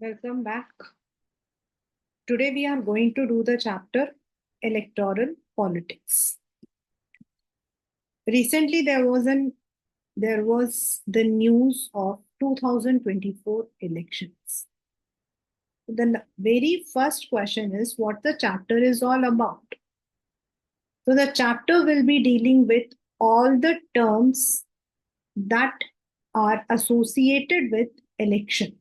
Welcome back. Today we are going to do the chapter Electoral Politics. Recently there was the news of 2024 elections. The very first question is what the chapter is all about. So the chapter will be dealing with all the terms that are associated with elections.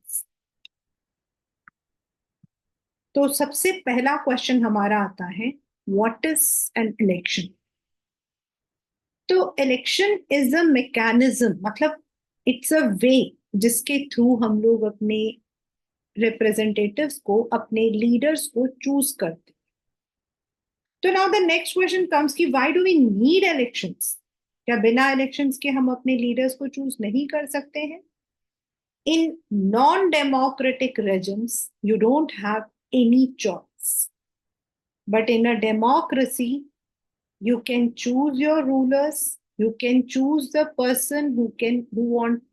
तो सबसे पहला question हमारा आता है what is an election. तो election is a mechanism, मतलब it's a वे जिसके through हम लोग अपने रिप्रेजेंटेटिव्स को, अपने लीडर्स को चूज करते। तो now the next question comes कि why do we need elections? क्या बिना इलेक्शंस के हम अपने लीडर्स को चूज नहीं कर सकते हैं? In non democratic regimes you don't have any choice, but in a democracy you can choose your rulers, you can choose the person who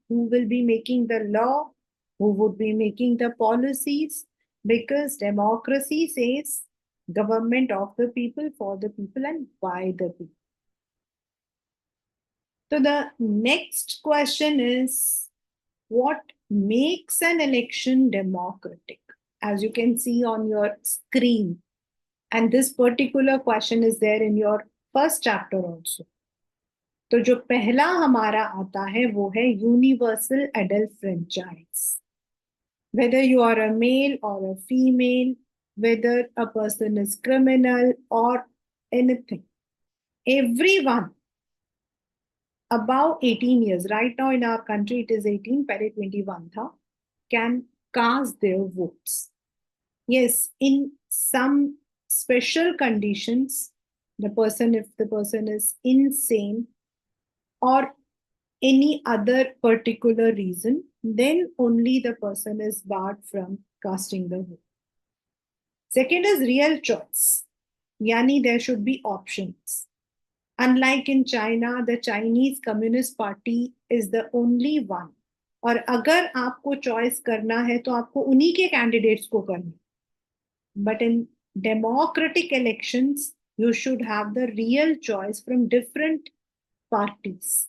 will be making the law, who would be making the policies, because democracy says government of the people, for the people, and by the people. So the next question is what makes an election democratic? As you can see on your screen, and this particular question is there in your first chapter also. तो जो पहला हमारा आता है वो है universal adult franchise. whether you are a male or a female, whether a person is criminal or anything, everyone above 18 years, right now in our country it is 18, पहले 21 था, can cast their votes. Yes, in some special conditions, if the person is insane or any other particular reason, then only the person is barred from casting the vote. Second is real choice, yani there should be options. Unlike in China, the Chinese Communist Party is the only one. और अगर आपको choice करना है तो आपको उन्हीं के candidates को करना। But in democratic elections you should have the real choice from different parties.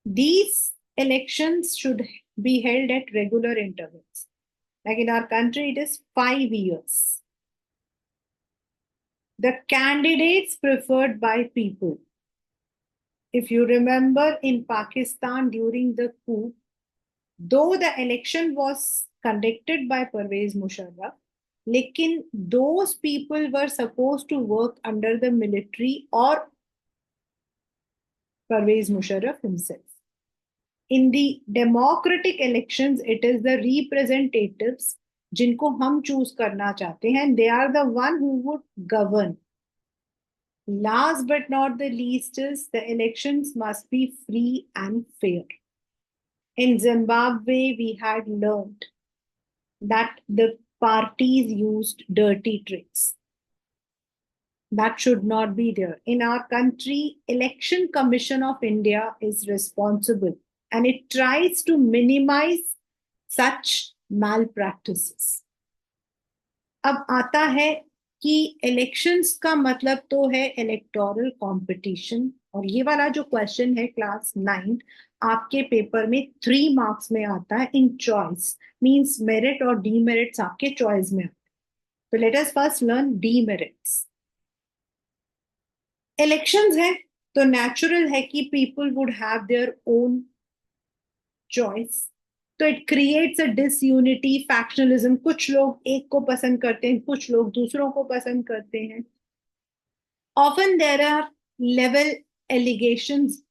These elections should be held at regular intervals. Like in our country, it is 5 years. The candidates preferred by people. If you remember in Pakistan during the coup, though the election was conducted by Pervez Musharraf, lekin those people were supposed to work under the military or Pervez Musharraf himself. In the democratic elections, it is the representatives जिनको हम choose करना चाहते हैं, and they are the one who would govern. Last but not the least is the elections must be free and fair. In Zimbabwe, we had learned that the parties used dirty tricks. That should not be there. In our country, Election Commission of India is responsible and it tries to minimize such malpractices. अब आता है कि elections का मतलब तो है electoral competition, और ये वाला जो क्वेश्चन है क्लास 9 आपके पेपर में 3 मार्क्स में आता है इन चॉइस, मींस मेरिट और डीमेरिट्स आपके चॉइस में आते हैं। तो let us first learn demerits. Elections है तो नेचुरल है कि people would have their own choice, तो it creates a disunity, factionalism, कुछ लोग एक को पसंद करते हैं, कुछ लोग दूसरों को पसंद करते हैं। Often there are level allegations,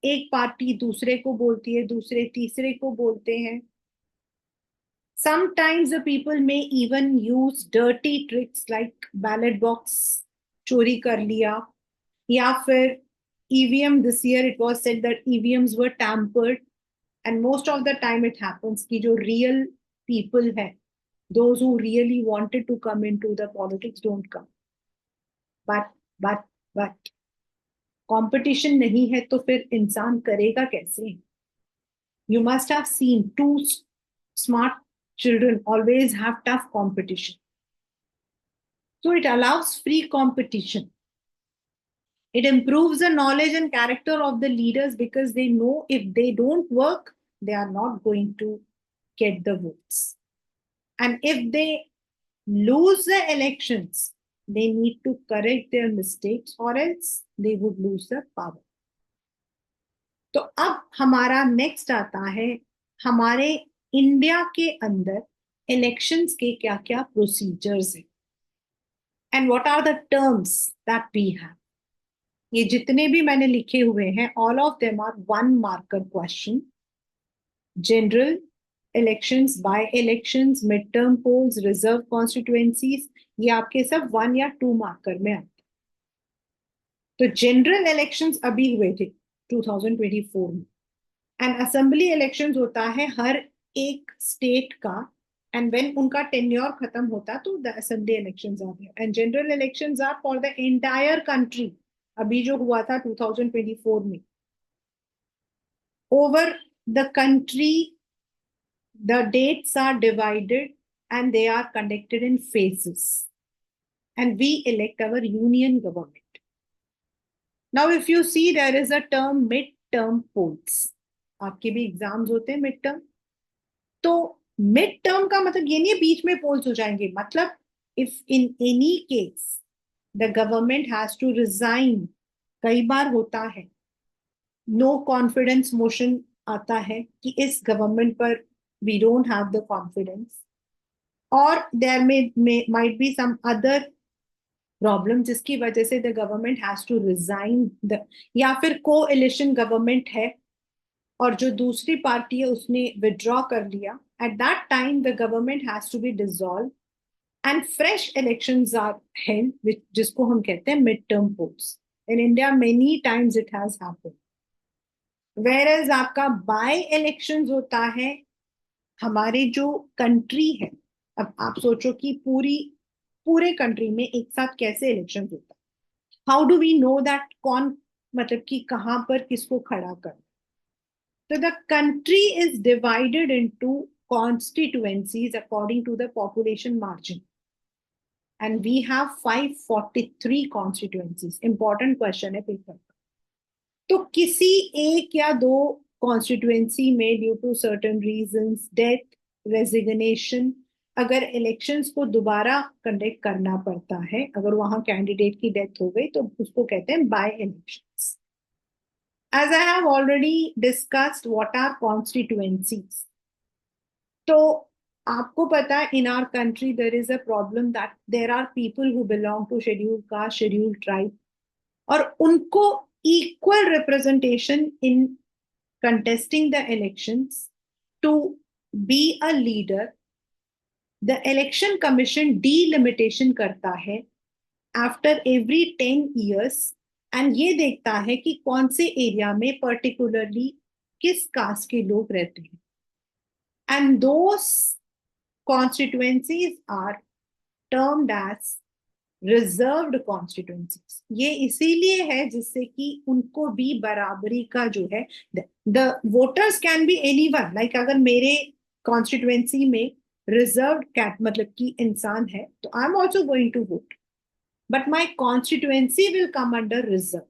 एक पार्टी दूसरे को बोलती है, दूसरे तीसरे को बोलते हैं। Sometimes the people may even use dirty tricks like ballot box चोरी कर लिया, या फिर EVM, this year it was said that EVMs were tampered, and most of the time it happens कि जो real people है, those who really wanted to come into the politics don't come. But competition नहीं है तो फिर इंसान करेगा कैसे? You must have seen two smart children always have tough competition. So it allows free competition. It improves the knowledge and character of the leaders because they know if they don't work, they are not going to get the votes. And if they lose the elections, they need to correct their mistakes or else they would lose their power. तो अब हमारा next आता है हमारे India के अंदर elections के क्या क्या प्रोसीजर्स हैं and what are the terms that we have. ये जितने भी मैंने लिखे हुए हैं all of them are one marker question. General elections, by elections, mid term polls, reserve constituencies, ये आपके सब 1 या 2 मार्कर में आते. तो जनरल इलेक्शंस अभी हुए थे 2024 में एंड असेंबली इलेक्शंस होता है हर एक स्टेट का एंड व्हेन उनका टेन्योर खत्म होता तो the assembly elections are there and general elections are for the entire country. अभी जो हुआ था 2024 में over the country the dates are divided and they are conducted in phases and we elect our union government. Now if you see there is a term mid-term polls. आपके भी exams होते हैं mid term. तो mid term का मतलब ये नहीं है बीच में पोल्स हो जाएंगे. मतलब if in any case the government has to resign, कई बार होता है नो कॉन्फिडेंस मोशन आता है कि इस गवर्नमेंट पर we don't have the confidence और there might be some other problem जिसकी वजह से the government has to resign the, या फिर कोएलिशन गवर्नमेंट है और जो दूसरी पार्टी है उसने विड्रॉ कर लिया. At that time the government has to be dissolve and fresh elections are held जिसको हम कहते हैं mid term polls. In India many times it has happened. Whereas आपका बाय इलेक्शंस होता है हमारे जो कंट्री है. अब आप सोचो कि पूरे कंट्री में एक साथ कैसे इलेक्शन होता है. How do we know that कौन मतलब कि कहां पर किसको खड़ा कर. तो the country is divided into constituencies according to the population margin and we have 543 constituencies. important question है पेपर का. तो किसी एक या दो कॉन्स्टिट्यूएंसी में due to certain reasons, death, resignation, अगर इलेक्शंस को दोबारा कंडक्ट करना पड़ता है, अगर वहां कैंडिडेट की डेथ हो गई तो उसको कहते हैं by elections. As I have already discussed what are constituencies. तो आपको पता है in our country there is a problem that there are people who belong to scheduled caste, scheduled tribe और उनको equal representation in contesting the elections to be a leader. The election commission delimitation करता है after every 10 years and ये देखता है कि कौन से एरिया में particularly किस कास्ट के लोग रहते हैं. And those constituencies are termed as reserved constituencies. ये इसीलिए है जिससे कि उनको भी बराबरी का जो है the voters can be anyone. Like अगर मेरे कॉन्स्टिट्यूएंसी में रिजर्व्ड कैट मतलब कि इंसान है तो I am also going to vote but my constituency will come under reserve.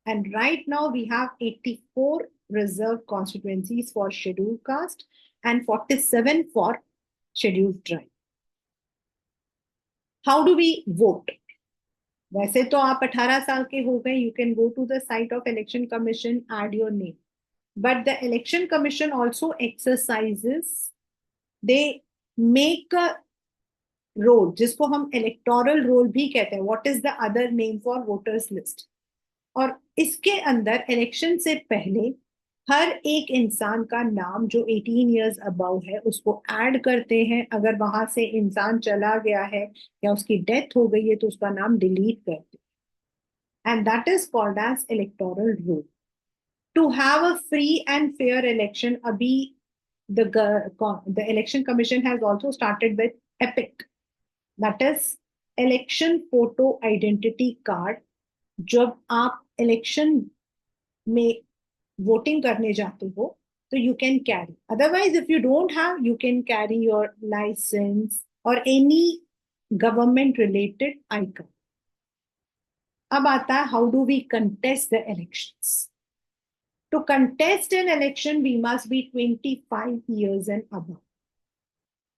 And right now we have 84 reserve constituencies for scheduled caste and 47 for scheduled tribe. How do we vote? वैसे तो आप 18 साल के हो गए, you can go to the site of election commission, add your name. But the election commission also exercises, they make a roll जिसको हम electoral roll भी कहते हैं. What is the other name for voters list. और इसके अंदर election से पहले हर एक इंसान का नाम जो 18 इयर्स अबव है उसको ऐड करते हैं. अगर वहां से इंसान चला गया है या उसकी डेथ हो गई है तो उसका नाम डिलीट करते हैं. And that is called as electoral roll. To have a free and fair election, अभी the election commission has also started with EPIC, that is election photo identity card. जब आप इलेक्शन में वोटिंग करने जाते हो तो you can carry. Otherwise, if you don't have, you can carry your license or any government related icon. अब आता है how do we contest the elections. To contest an election, we must be 25 years and above.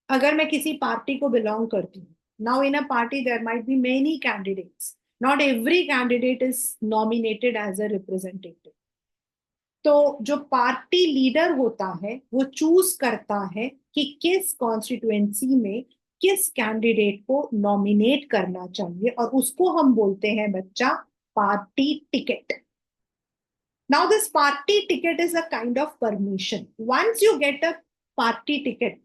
अगर मैं किसी party को belong करती हूँ, now in a party there might be many candidates. Not every candidate is nominated as a representative. तो जो party leader होता है वो चूज करता है कि किस कॉन्स्टिट्यूएंसी में किस कैंडिडेट को नॉमिनेट करना चाहिए, और उसको हम बोलते हैं बच्चा party ticket. Now this party ticket is a kind of permission. Once you get a party ticket,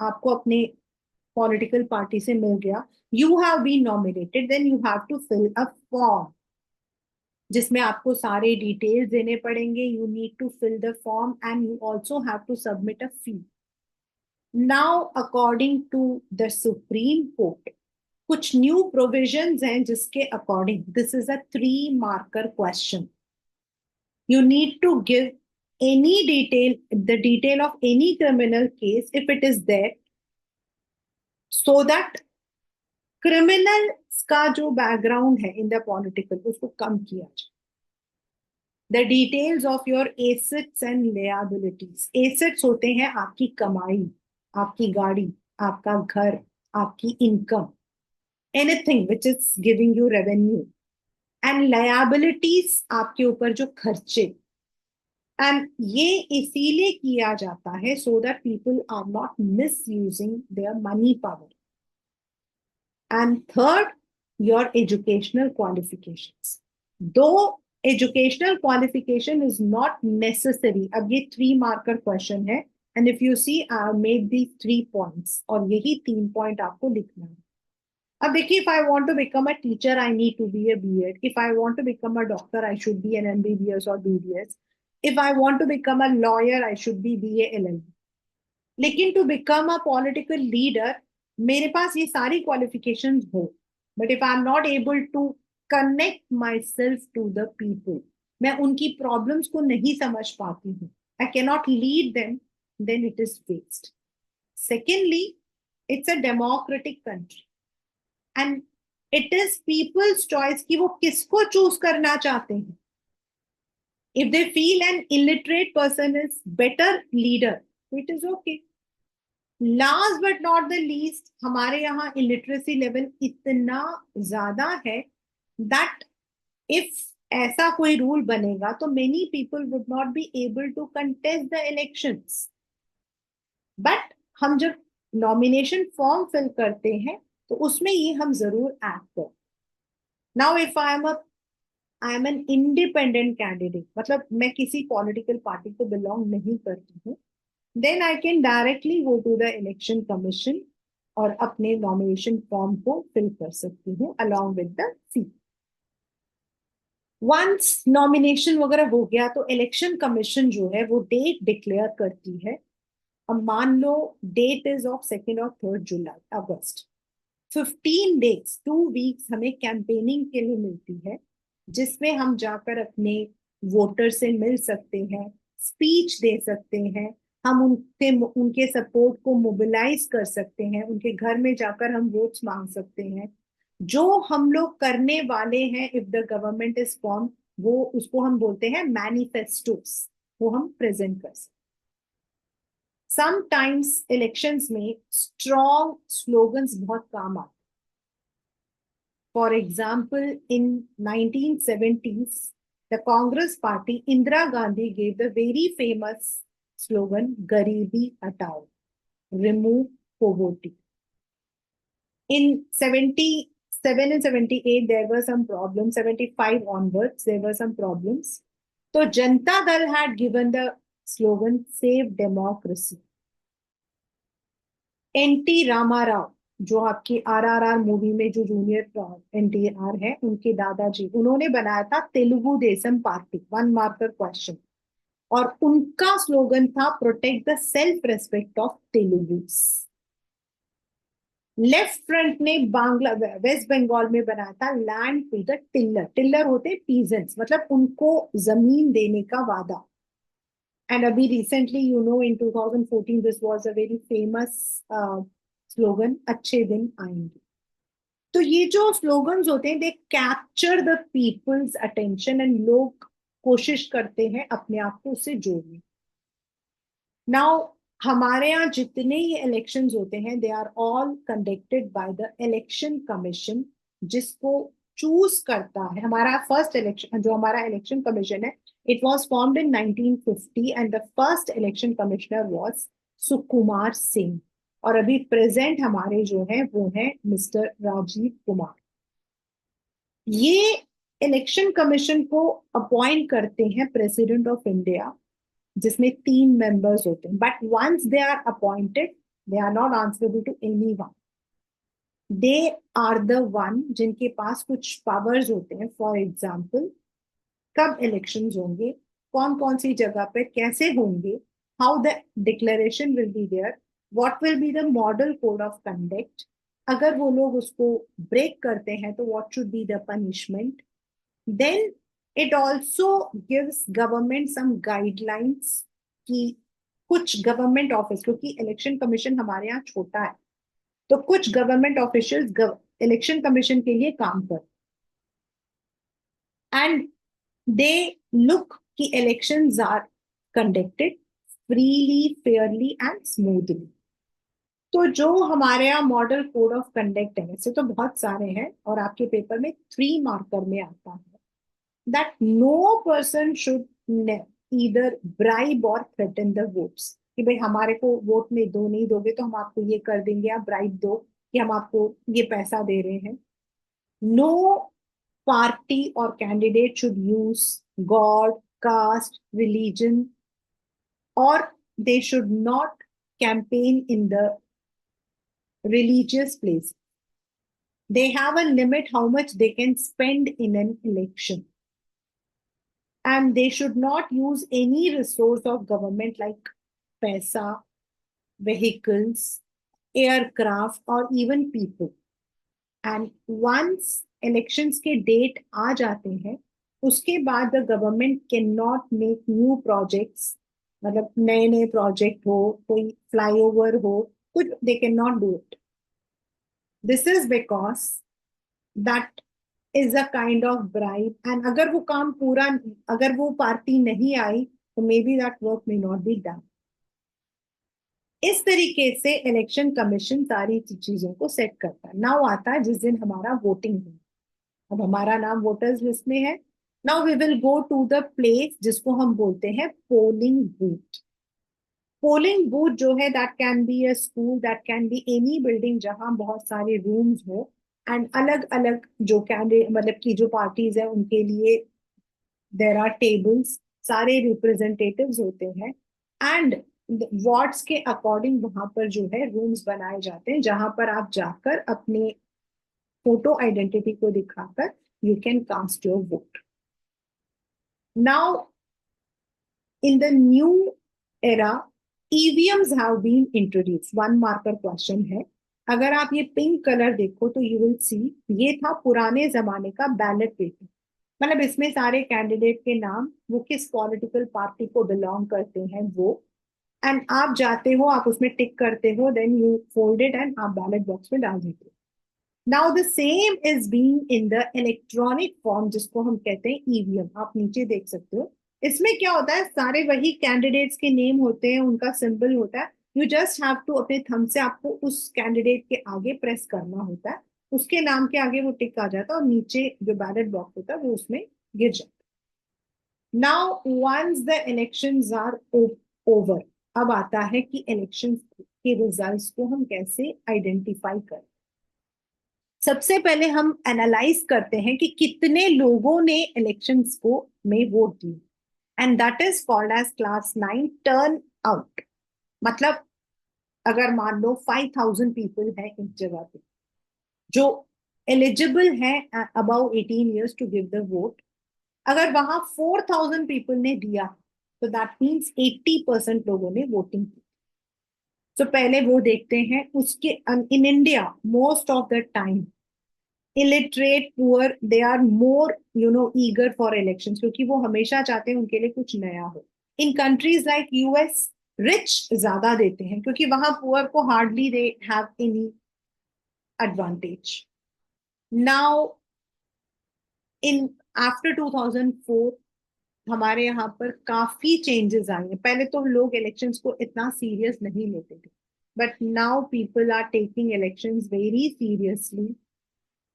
आपको अपने पॉलिटिकल पार्टी से मिल गया, you have been nominated, then you have to fill a form जिसमें आपको सारे डिटेल्स देने पड़ेंगे. You need to fill the form and you also have to submit a fee. Now according to the supreme court कुछ new provisions हैं जिसके according this is a 3 marker question. You need to give any detail, the detail of any criminal case if it is there, so that criminal का जो background है in the political उसको कम किया जाए. The details of your assets and liabilities. Assets होते हैं आपकी कमाई, आपकी गाड़ी, आपका घर, आपकी income, anything which is giving you revenue. And liabilities आपके ऊपर जो खर्चे. And ये इसीलिए किया जाता है so that people are not misusing their money power. And third, your educational qualifications. Though educational qualification is not necessary. अब ये 3 marker question है, and if you see I have made these 3 points और यही 3 point आपको लिखना है. अब देखिए, if I want to become a teacher I need to be a B.Ed. If I want to become a doctor I should be an MBBS or BDS. If I want to become a lawyer I should be BA LLB. लेकिन to become a political leader मेरे पास ये सारी qualifications हो, but if I am not able to connect myself to the people, मैं उनकी problems को नहीं समझ पाती हूँ, I cannot lead them, then it is waste. Secondly, it's a democratic country and it is people's choice कि वो किसको choose करना चाहते हैं. If they feel an illiterate person is better leader, it is okay. Last but not the least, हमारे यहाँ illiteracy level इतना ज्यादा है दैट इफ ऐसा कोई रूल बनेगा तो many people would not be able to contest the elections. But हम जब नॉमिनेशन फॉर्म फिल करते हैं तो उसमें ये हम जरूर ऐड करें. Now if I am an independent candidate, मतलब मैं किसी पॉलिटिकल पार्टी को बिलोंग नहीं करती हूँ, then I can directly go to the election commission और अपने nomination form को fill कर सकती हूँ along with the fee. Once nomination वगैरह हो गया तो election commission जो है वो date declare करती है. अब मान लो date is of 2nd or 3rd July, August. 15 days, 2 weeks हमें campaigning के लिए मिलती है, जिसमें हम जाकर अपने वोटर से मिल सकते हैं, स्पीच दे सकते हैं, हम उनके सपोर्ट को मोबिलाइज कर सकते हैं, उनके घर में जाकर हम वोट्स मांग सकते हैं. जो हम लोग करने वाले हैं if the government is form, वो उसको हम बोलते हैं मैनिफेस्टोस, वो हम प्रेजेंट कर सकते. समटाइम्स इलेक्शंस में स्ट्रॉन्ग स्लोगन्स बहुत काम आते. For example in 1970s the Congress party, Indira Gandhi gave the very famous slogan Garibi Hatao, remove poverty. In 77 and 78 there were some problems. 75 onwards there were some problems. So Janata Dal had given the slogan Save Democracy. N.T. Rama Rao, जो आपकी RRR movie में जो junior NTR है, उनके दादाजी, उन्होंने बनाया था Telugu Desam party. 1 marker question. और उनका स्लोगन था protect the self respect of Telugus. Left front ने वेस्ट बंगाल में बनाया था land to the tiller. Tiller होते पीजेंट्स, मतलब उनको जमीन देने का वादा. एंड अभी recently in 2014 this was a very famous slogan, अच्छे दिन आएंगे। तो ये जो स्लोगन्स होते हैं they capture the people's attention and लोग कोशिश करते हैं अपने आप को उससे जोड़ने। नाउ हमारे यहाँ जितने ही इलेक्शंस होते हैं they are all conducted by the election commission, जिसको चूज करता है हमारा फर्स्ट इलेक्शन, जो हमारा इलेक्शन कमीशन है। It was formed in 1950 and the first election commissioner was Sukumar Singh. और अभी प्रेजेंट हमारे जो है वो है मिस्टर राजीव कुमार। ये इलेक्शन कमीशन को अपॉइंट करते हैं प्रेसिडेंट ऑफ इंडिया, जिसमें 3 मेंबर्स होते हैं। But once they are appointed they are not answerable to any one. They are the one जिनके पास कुछ पावर्स होते हैं। फॉर एग्जाम्पल, कब इलेक्शंस होंगे, कौन कौन सी जगह पे कैसे होंगे, how the declaration will be there, what will be the model code of conduct, अगर वो लोग उसको ब्रेक करते हैं तो what should be the punishment. Then it also gives government some guidelines कि कुछ गवर्नमेंट ऑफिस, क्योंकि इलेक्शन कमीशन हमारे यहाँ छोटा है, तो कुछ गवर्नमेंट ऑफिशियल्स इलेक्शन कमीशन के लिए काम कर, एंड दे लुक कि elections are conducted freely, fairly and smoothly. तो जो हमारे यहाँ मॉडल कोड ऑफ कंडक्ट है, वैसे तो बहुत सारे हैं और आपके पेपर में 3 मार्कर में आता है that no person should either bribe or threaten the votes, कि भाई हमारे को वोट में दो, नहीं दोगे तो हम आपको ये कर देंगे, आप ब्राइब दो कि हम आपको ये पैसा दे रहे हैं। नो पार्टी और candidate should use god, caste, religion, और they should not campaign in the religious place. They have a limit how much they can spend in an election, and they should not use any resource of government like paisa, vehicles, aircraft, or even people. And once elections के date आ जाते हैं, उसके बाद the government can not make new projects, मतलब नए नए project हो, कोई फ्लाईओवर हो, कुछ they can not do it. This is because that is a kind of bribe, and अगर वो काम पूरा, अगर वो पार्टी नहीं आई तो may be that work may not be done. इस तरीके से इलेक्शन कमीशन सारी चीजों को सेट करता है। नाउ आता है जिस दिन हमारा वोटिंग है, अब हमारा नाम वोटर्स लिस्ट में है। Now we will go to the place जिसको हम बोलते हैं पोलिंग बूथ। पोलिंग बूथ जो है that can be a school, that can be any building जहां बहुत सारे रूम्स हो, एंड अलग अलग जो कैंडिडेट, मतलब की जो पार्टीज है उनके लिए देर आर टेबल्स, सारे रिप्रेजेंटेटिव्स होते हैं, एंड वार्ड्स के अकॉर्डिंग वहां पर जो है रूम्स बनाए जाते हैं जहां पर आप जाकर अपने फोटो आइडेंटिटी को दिखाकर you can cast your vote. Now in the new era EVMs have been introduce. 1 marker question है, अगर आप ये पिंक कलर देखो तो यू विल सी ये था पुराने जमाने का बैलेट पेपर, मतलब इसमें सारे कैंडिडेट के नाम, वो किस पॉलिटिकल पार्टी को बिलोंग करते हैं वो, एंड आप जाते हो, आप उसमें टिक करते हो, then you fold it and आप बैलेट बॉक्स में डाल देते हो। Now the same is being in the electronic form जिसको हम कहते हैं ईवीएम। आप नीचे देख सकते हो, इसमें क्या होता है, सारे वही कैंडिडेट्स के नेम होते हैं, उनका सिंबल होता है, यू जस्ट हैव टू अपने थंब से आपको उस कैंडिडेट के आगे प्रेस करना होता है, उसके नाम के आगे वो टिक आ जाता है और नीचे जो बैलेट बॉक्स होता है वो उसमें गिर जाता है। Now once the elections are over, अब आता है कि इलेक्शन के रिजल्ट्स को हम कैसे आइडेंटिफाई करें। सबसे पहले हम एनालाइज करते हैं कि कितने लोगों ने इलेक्शंस को में वोट दिए, and that is called as class 9 turnout. मतलब अगर मान लो 5,000 पीपल है एक जगह पे जो एलिजिबल है above 18 years to give the vote, अगर वहां 4,000 पीपल ने दिया तो दैट मीन्स 80% लोगों ने वोटिंग की। तो पहले वो देखते हैं उसके, in India most of the time illiterate, poor, they are more eager for elections, क्योंकि वो हमेशा चाहते हैं उनके लिए कुछ नया हो। इन कंट्रीज लाइक यूएस रिच ज्यादा देते हैं क्योंकि वहां पुअर को hardly they have any advantage. Now in after 2004 हमारे यहाँ पर काफी चेंजेस आए हैं. पहले तो लोग इलेक्शंस को इतना सीरियस नहीं लेते थे, but now people are taking elections very seriously.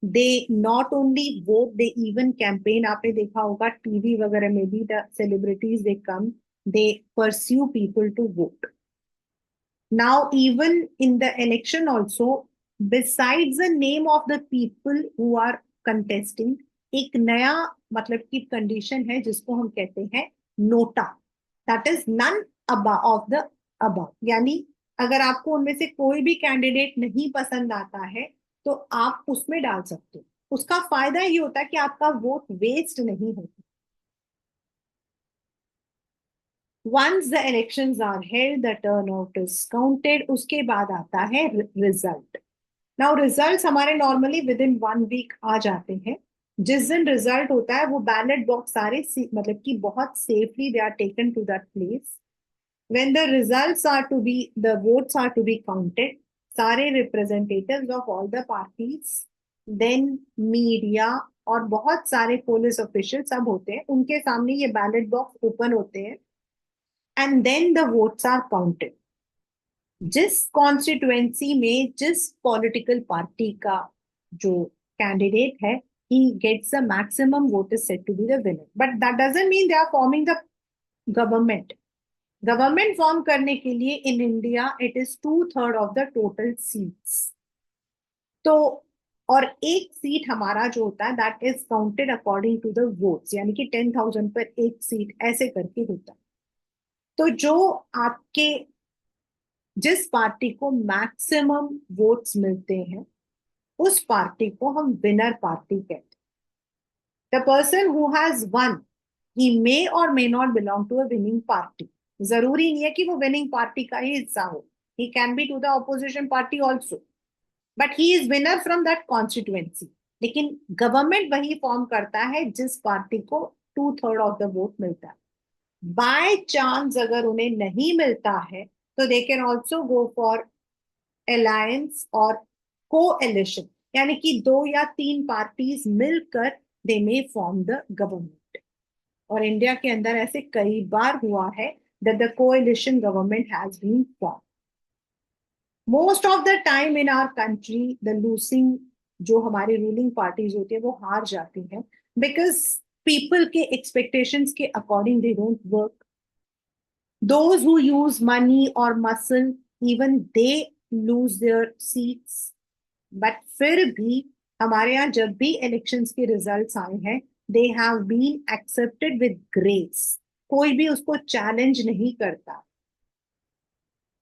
They not only vote, they even campaign. आपने देखा होगा टीवी वगैरह में भी the celebrities they come, they pursue people to vote. Now, even in the election also, besides the name of the people who are contesting, एक नया मतलब की कंडीशन है जिसको हम कहते हैं नोटा. दैट इज नन अबा ऑफ द अबा. यानी अगर आपको उनमें से कोई भी कैंडिडेट नहीं पसंद आता है तो आप उसमें डाल सकते हो. उसका फायदा ये होता है कि आपका वोट वेस्ट नहीं होता. Once the elections are held, the turnout is counted. उसके बाद आता है रिजल्ट. नाउ रिजल्ट्स हमारे नॉर्मली विद इन 1 वीक आ जाते हैं. जिस दिन रिजल्ट होता है वो बैलेट बॉक्स सारे मतलब कि बहुत safely they are taken to that place. When the results are to be, the votes are to be counted, सारे representatives of all the parties, then media और बहुत सारे पुलिस ऑफिशियल सब होते हैं, उनके सामने ये बैलेट बॉक्स ओपन होते हैं and then the votes are counted. जिस कॉन्स्टिट्युएंसी में जिस पॉलिटिकल पार्टी का जो कैंडिडेट है, he gets the maximum vote is said to be the winner. But that doesn't mean they are forming the government. Government form करने के लिए in India it is 2/3 of the total seats. तो और एक seat हमारा जो होता है that is counted according to the votes, यानी कि 10,000 पर एक सीट ऐसे करके होता है. तो जो आपके जिस पार्टी को मैक्सिमम वोट्स मिलते हैं उस पार्टी को हम विनर पार्टी कहते हैं. The person who has won, he may और may not belong to a winning party. जरूरी नहीं है कि वो विनिंग पार्टी का ही हिस्सा हो. He can be to the opposition party also, but he is winner from that constituency. लेकिन गवर्नमेंट वही फॉर्म करता है जिस पार्टी को 2/3 ऑफ द वोट मिलता है. बाय चांस अगर उन्हें नहीं मिलता है तो they can also go for alliance और कोएलिशन, यानी कि 2 या 3 पार्टीज मिलकर they may form the government. और इंडिया के अंदर ऐसे कई बार हुआ है that the coalition government has been form. Most of the time in our country the losing, जो हमारी रूलिंग पार्टीज होती है वो हार जाती हैं बिकॉज पीपल के एक्सपेक्टेशंस के according they don't work. Those who use money or muscle, even they lose their seats. But फिर भी हमारे यहाँ जब भी इलेक्शंस के रिजल्ट्स आए हैं, they have been accepted with grace. कोई भी उसको चैलेंज नहीं करता.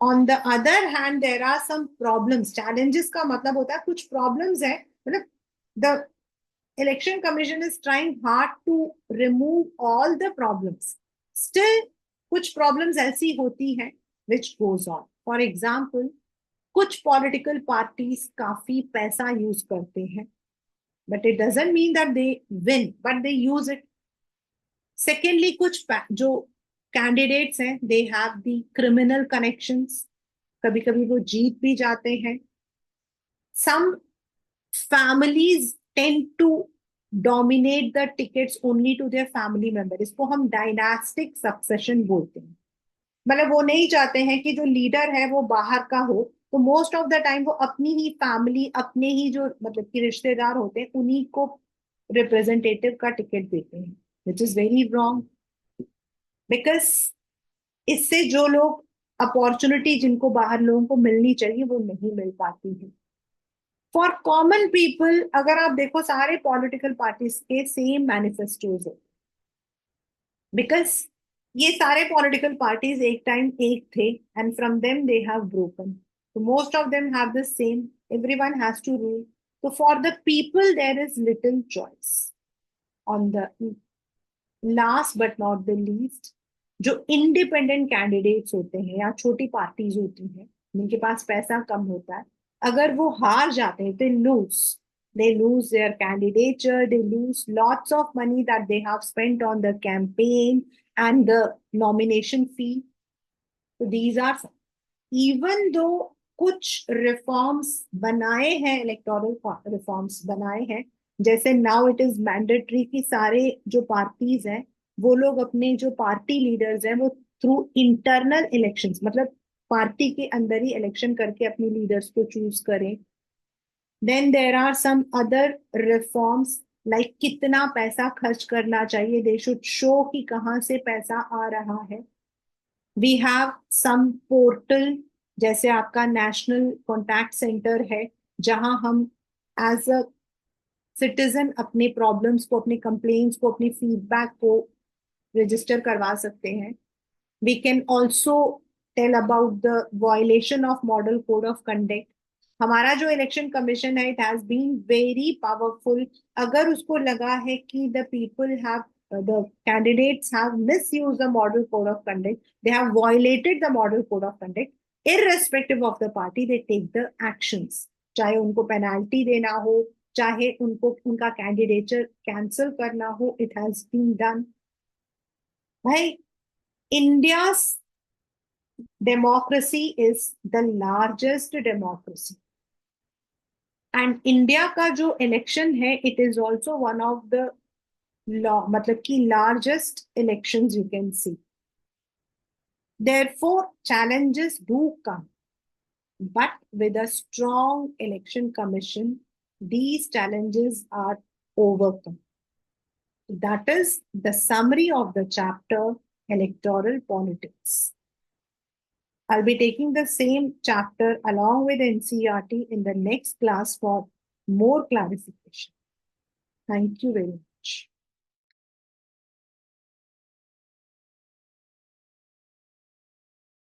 On the other hand, there are some problems. Challenges का मतलब होता है कुछ problems है, मतलब the election commission is trying hard to remove all the problems. Still कुछ प्रॉब्लम्स ऐसी होती हैं which goes on. For example, कुछ पॉलिटिकल पार्टीज काफी पैसा यूज करते हैं, but it doesn't mean that they win, but they use it. Secondly, कुछ जो कैंडिडेट्स हैं they have the criminal connections, कभी कभी वो जीत भी जाते हैं. Some families tend to dominate the tickets only to their family member. इसको हम डायनास्टिक सक्सेशन बोलते हैं. मतलब वो नहीं चाहते हैं कि जो लीडर है वो बाहर का हो, तो मोस्ट ऑफ द टाइम वो अपनी ही फैमिली, अपने ही जो मतलब कि रिश्तेदार होते हैं उन्हीं को रिप्रेजेंटेटिव का टिकट देते हैं, which is very wrong. Because इससे जो लोग अपॉर्चुनिटी जिनको बाहर लोगों को मिलनी चाहिए वो नहीं मिल पाती है. फॉर कॉमन पीपल, अगर आप देखो सारे पॉलिटिकल पार्टीज के सेम मैनिफेस्टोज है, बिकॉज ये सारे पॉलिटिकल पार्टीज एक टाइम एक थे and from them they have broken. So most of them have the same. Everyone has to rule. So for the people, there is little choice. On the last but not the least, जो independent candidates होते हैं या छोटी parties होती हैं जिनके पास पैसा कम होता है, अगर वो हार जाते हैं they lose their candidature, they lose lots of money that they have spent on the campaign, and the nomination fee. So these are, even though कुछ रिफॉर्म्स बनाए हैं, इलेक्टोरल रिफॉर्म्स बनाए हैं, जैसे नाउ इट इज मैंडेटरी कि सारे जो parties हैं वो लोग अपने जो पार्टी लीडर्स हैं वो थ्रू इंटरनल इलेक्शंस, मतलब पार्टी के अंदर ही इलेक्शन करके अपनी लीडर्स को चूज करें. Then there are some other reforms like कितना पैसा खर्च करना चाहिए, दे शुड शो कि कहाँ से पैसा आ रहा है. वी हैव सम पोर्टल, जैसे आपका नेशनल कॉन्टैक्ट सेंटर है जहां हम एज अ सिटीजन अपने प्रॉब्लम्स को, अपने कंप्लेंट्स को, अपने फीडबैक को रजिस्टर करवा सकते हैं. We can also tell about the violation of model code of conduct. हमारा जो इलेक्शन कमीशन है it has been very powerful. अगर उसको लगा है कि the people have, the candidates have misused the model code of conduct, they have violated the model code of conduct, irrespective of the party, they take the actions. चाहे उनको penalty देना हो, चाहे उनको उनका कैंडिडेचर कैंसिल करना हो, it has been done. भाई, India democracy is the largest democracy, and India का जो इलेक्शन है it is also one of the मतलब कि largest elections you can see. Therefore challenges do come, but with a strong election commission these challenges are overcome. That is the summary of the chapter electoral politics. I'll be taking the same chapter along with NCERT in the next class for more clarification. Thank you very much.